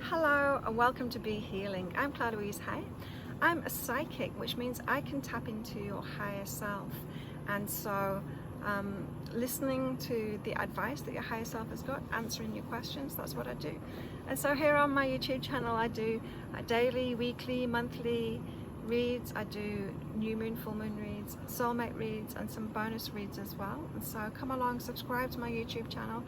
Hello and welcome to Be Healing. I'm Claire Louise Hay. I'm a psychic, which means I can tap into your higher self. And so listening to the advice that your higher self has got, answering your questions, that's what I do. And so here on my YouTube channel I do daily, weekly, monthly reads. I do new moon, full moon reads, soulmate reads, and some bonus reads as well. And so come along, subscribe to my YouTube channel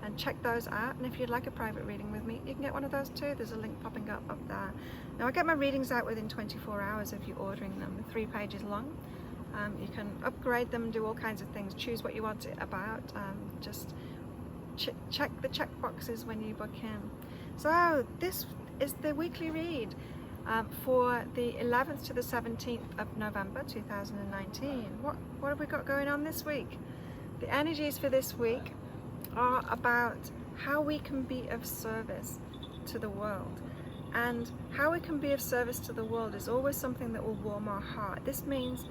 and check those out. And if you'd like a private reading with me, you can get one of those too. There's a link popping up there. Now I get my readings out within 24 hours if you're ordering them. They're 3 pages long. You can upgrade them, do all kinds of things, choose what you want it about. Just check the check boxes when you book in. So this is the weekly read for the 11th to the 17th of November 2019. What have we got going on this week? The energies for this week are about how we can be of service to the world. And how we can be of service to the world is always something that will warm our heart. This means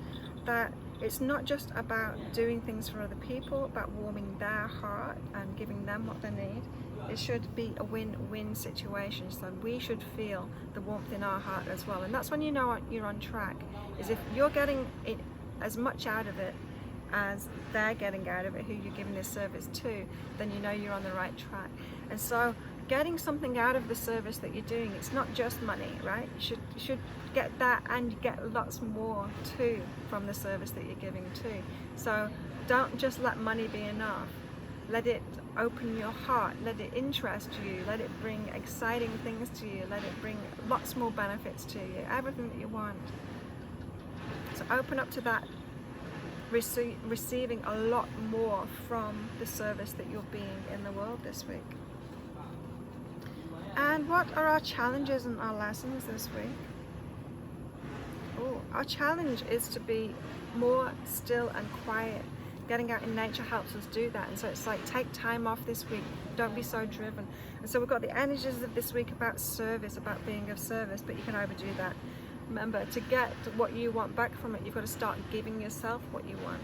that it's not just about doing things for other people, about warming their heart and giving them what they need. It should be a win-win situation, so we should feel the warmth in our heart as well. And that's when you know you're on track, is if you're getting it, as much out of it as they're getting out of it, who you're giving this service to, then you know you're on the right track. And so getting something out of the service that you're doing, it's not just money, right? You should get that, and you get lots more too from the service that you're giving too. So don't just let money be enough. Let it open your heart, let it interest you, let it bring exciting things to you, let it bring lots more benefits to you, everything that you want. So open up to that, receiving a lot more from the service that you're being in the world this week. And what are our challenges and our lessons this week? Oh, our challenge is to be more still and quiet. Getting out in nature helps us do that. And so it's like, take time off this week, don't be so driven. And so we've got the energies of this week about service, about being of service, but you can overdo that. Remember, to get what you want back from it, you've got to start giving yourself what you want.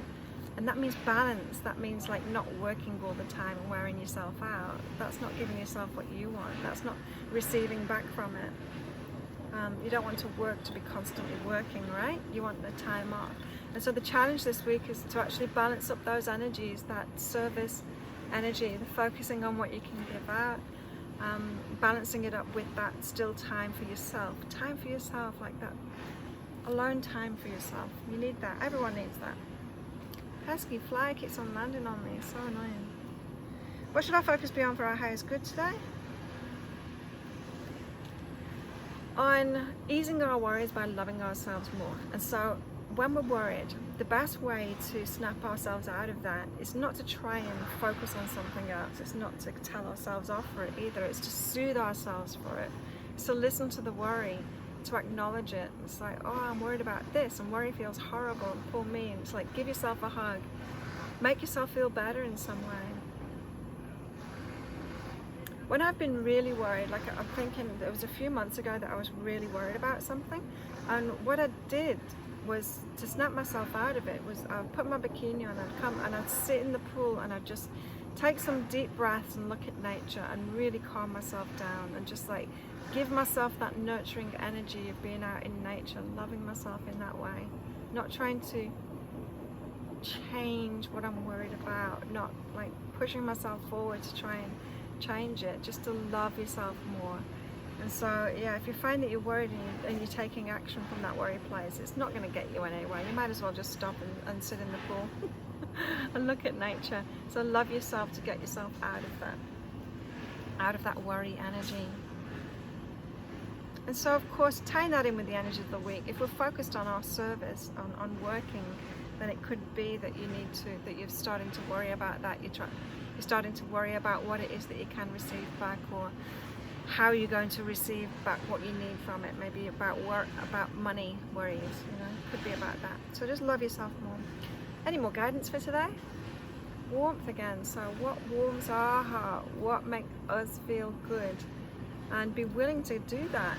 And that means balance. That means like not working all the time and wearing yourself out. That's not giving yourself what you want. That's not receiving back from it. You don't want to work to be constantly working, right? You want the time off. And so the challenge this week is to actually balance up those energies, that service energy, the focusing on what you can give out, balancing it up with that still time for yourself. Time for yourself, like that alone time for yourself. You need that. Everyone needs that. Pesky fly keeps on landing on me. So annoying. What should our focus be on for our highest good today? On easing our worries by loving ourselves more. And so when we're worried, the best way to snap ourselves out of that is not to try and focus on something else. It's not to tell ourselves off for it either. It's to soothe ourselves for it. It's to listen to the worry, to acknowledge it. It's like, oh, I'm worried about this, and worry feels horrible, poor me. And it's like, give yourself a hug. Make yourself feel better in some way. When I've been really worried, like I'm thinking, it was a few months ago that I was really worried about something, and what I did was to snap myself out of it was I'd put my bikini on, I'd come and I'd sit in the pool and I'd just take some deep breaths and look at nature and really calm myself down and just like give myself that nurturing energy of being out in nature, loving myself in that way, not trying to change what I'm worried about, not like pushing myself forward to try and change it, just to love yourself more. And so yeah, if you find that you're worried and you're taking action from that worry place, it's not going to get you anywhere. You might as well just stop and sit in the pool and look at nature. So love yourself to get yourself out of that worry energy. And so of course, tying that in with the energy of the week, if we're focused on our service, on working, then it could be that you're starting to worry about that. You're starting to worry about what it is that you can receive back, or how you're going to receive back what you need from it. Maybe about work, about money worries, could be about that. So just love yourself more. Any more guidance for today? Warmth again. So what warms our heart? What makes us feel good? And be willing to do that.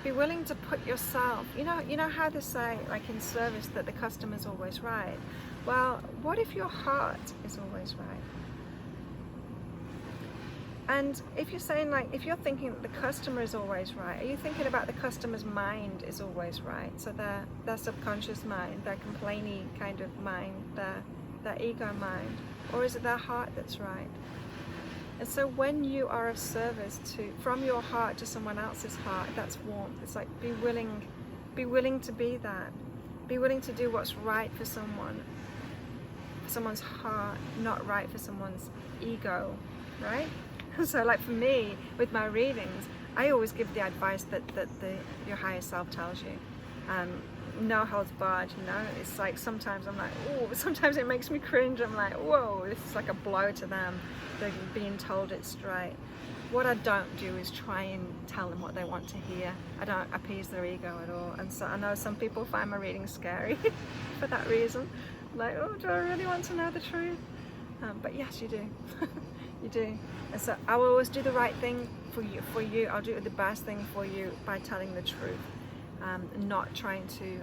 Be willing to put yourself, you know how they say, like in service, that the customer's always right. Well, what if your heart is always right? And if you're saying, like, if you're thinking that the customer is always right, are you thinking about the customer's mind is always right? So their subconscious mind, their complainy kind of mind, their ego mind, or is it their heart that's right? And so when you are of service from your heart to someone else's heart, that's warmth. It's like, be willing to be that. Be willing to do what's right for someone's heart, not right for someone's ego, right? So like for me, with my readings, I always give the advice that your higher self tells you. No holds barred, you know. It's like sometimes I'm like, oh, sometimes it makes me cringe. I'm like, whoa, this is like a blow to them. They're being told it straight. What I don't do is try and tell them what they want to hear. I don't appease their ego at all. And so I know some people find my readings scary for that reason. Like, oh, do I really want to know the truth? But yes, you do. You do. And so I will always do the right thing for you. I'll do the best thing for you by telling the truth, not trying to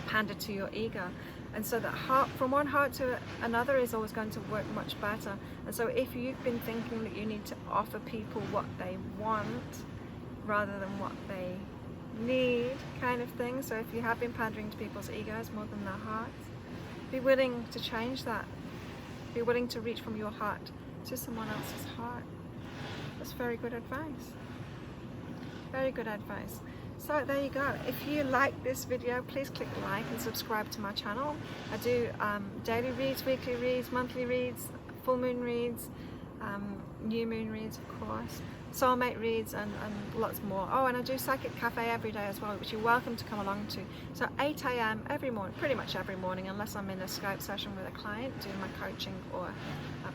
pander to your ego. And so that heart, from one heart to another, is always going to work much better. And so if you've been thinking that you need to offer people what they want rather than what they need, kind of thing, so if you have been pandering to people's egos more than their hearts, be willing to change that. Be willing to reach from your heart to someone else's heart. That's very good advice. Very good advice. So there you go. If you like this video, please click like and subscribe to my channel. I do daily reads, weekly reads, monthly reads, full moon reads, new moon reads, of course, soulmate reads, and lots more. Oh, and I do Psychic Cafe every day as well, which you're welcome to come along to. So 8 a.m. every morning, pretty much every morning, unless I'm in a Skype session with a client doing my coaching or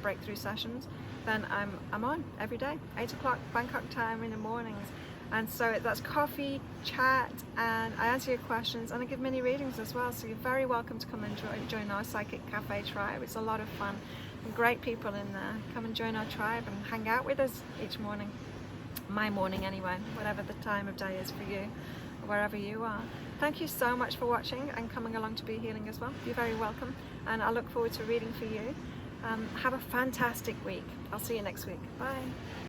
breakthrough sessions, then I'm on every day, 8 o'clock Bangkok time in the mornings. And so that's coffee, chat, and I answer your questions, and I give mini readings as well. So you're very welcome to come and join our Psychic Cafe tribe. It's a lot of fun and great people in there. Come and join our tribe and hang out with us each morning. My morning anyway, whatever the time of day is for you, wherever you are. Thank you so much for watching and coming along to Be Healing as well. You're very welcome, and I look forward to reading for you. Have a fantastic week. I'll see you next week. Bye.